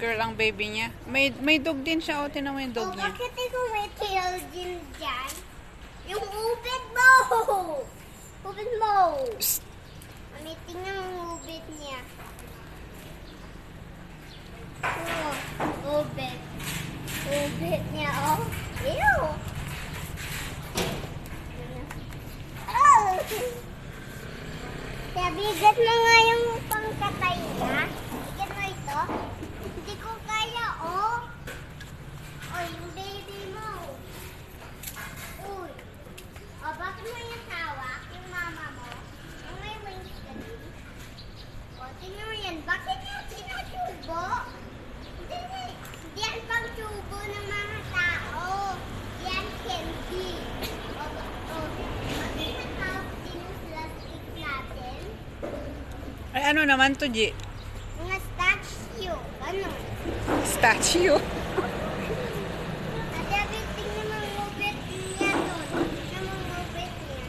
girl ang baby niya. May dog din siya. O, tinan mo yung dog niya. Bakit ikaw may tail din dyan? Yung ubit mo! Ubit mo! Psst. Mami, tingnan ang ubit niya. Oh, ubit. Ubit niya, oh. Ew! Oh! Kaya bigat mo nga yung pangkatay niya. Bigat mo ito. Hindi ko kaya, oh. Oh, yung baby mo. Uy. Oh, bakit mo yung hawak? Yung mama mo. Yung may wings ka din. Oh, tingnan mo yan. Bakit yung tinutubo? Hindi. Yan pang tubo ng mga tao. Yan candy. Oh. Bakit natawag din yung plastic natin? Ay, ano naman to, G? Mga statue. Ganon. Statue. Sabi, tingnan mo ang ubit niya doon. Tingnan mo ang ubit niya.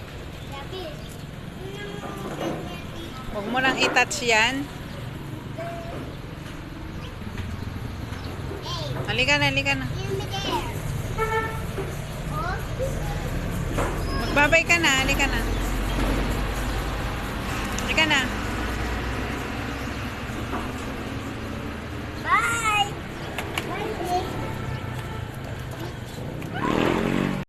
Sabi, tingnan mo ang ubit niya dito. Huwag mo nang i-touch yan. Hey, Halika na, halika na. in the air. Oh, Magbabay ka na, halika na.